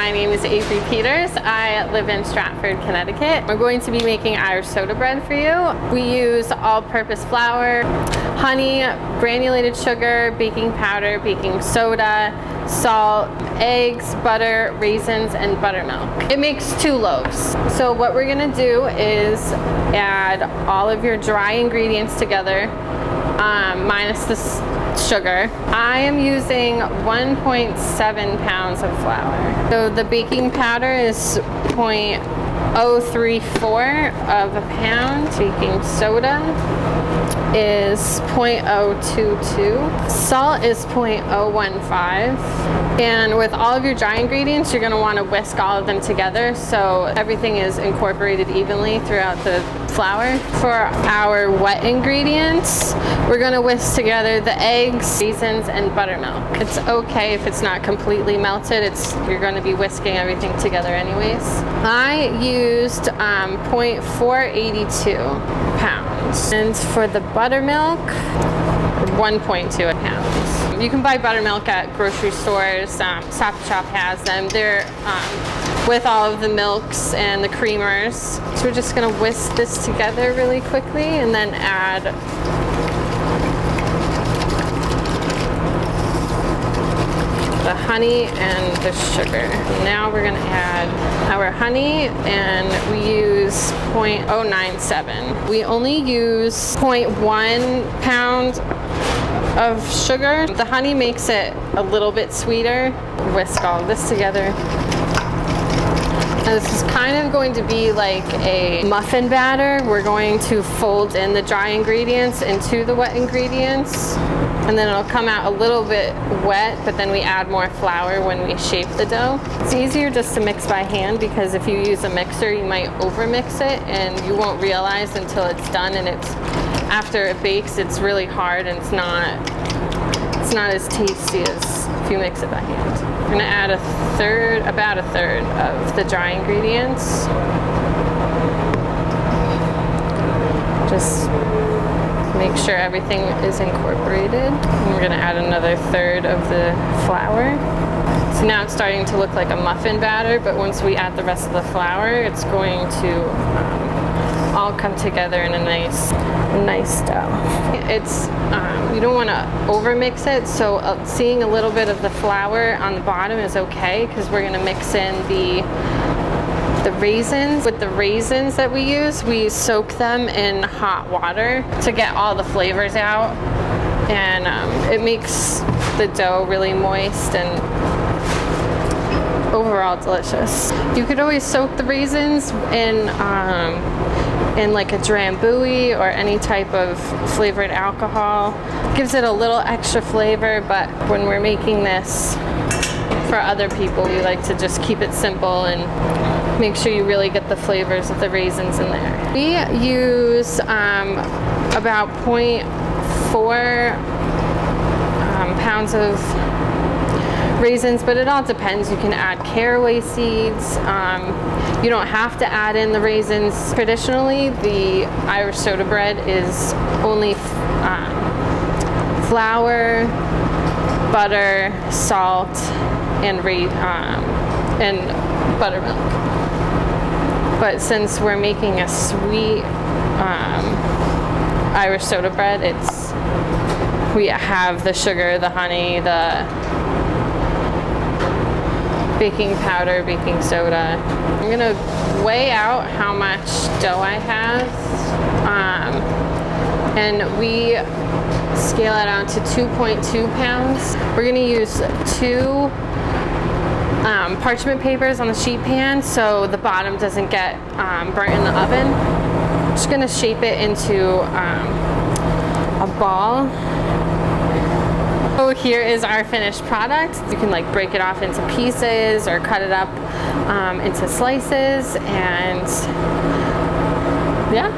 My name is Avery Peters. I live in Stratford, Connecticut. We're going to be making Irish soda bread for you. We use all-purpose flour, honey, granulated sugar, baking powder, baking soda, salt, eggs, butter, raisins, and buttermilk. It makes 2 loaves. So what we're gonna do is add all of your dry ingredients together, minus the sugar. I am using 1.7 pounds of flour. So the baking powder is 0.034 of a pound. Baking soda is 0.022. Salt is 0.015. And with all of your dry ingredients, you're gonna wanna whisk all of them together so everything is incorporated evenly throughout the flour. For our wet ingredients, we're gonna whisk together the eggs, raisins, and buttermilk. It's okay if it's not completely melted. You're gonna be whisking everything together anyways. I used 0.482 pounds. And for the buttermilk, 1.2 pounds. You can buy buttermilk at grocery stores. Stop Shop has them. They're with all of the milks and the creamers. So we're just gonna whisk this together really quickly and then add the honey and the sugar. Now we're gonna add our honey, and we use 0.097. We only use 0.1 pound of sugar. The honey makes it a little bit sweeter. Whisk all this together. Now this is kind of going to be like a muffin batter. We're going to fold in the dry ingredients into the wet ingredients, and then it'll come out a little bit wet, but then we add more flour when we shape the dough. It's easier just to mix by hand, because if you use a mixer, you might overmix it and you won't realize until it's done, and after it bakes, it's really hard and it's not as tasty as if you mix it by hand. I'm gonna add about a third of the dry ingredients. Just make sure everything is incorporated. And we're gonna add another third of the flour. So now it's starting to look like a muffin batter, but once we add the rest of the flour, it's going to all come together in a nice dough. You don't want to overmix it, so seeing a little bit of the flour on the bottom is okay, because we're going to mix in the raisins. With the raisins that we soak them in hot water to get all the flavors out, and it makes the dough really moist and overall delicious. You could always soak the raisins in like a drambuie or any type of flavored alcohol. Gives it a little extra flavor, but when we're making this for other people, we like to just keep it simple and make sure you really get the flavors of the raisins in there. We use about 0.4 pounds of raisins, but it all depends. You can add caraway seeds. You don't have to add in the raisins. Traditionally, the Irish soda bread is only flour, butter, salt, and buttermilk. But since we're making a sweet Irish soda bread, we have the sugar, the honey, the baking powder, baking soda. I'm gonna weigh out how much dough I have, and we scale it out to 2.2 pounds. We're gonna use 2 parchment papers on the sheet pan so the bottom doesn't get burnt in the oven. I'm just gonna shape it into a ball. So here is our finished product. You can like break it off into pieces or cut it up into slices, and yeah.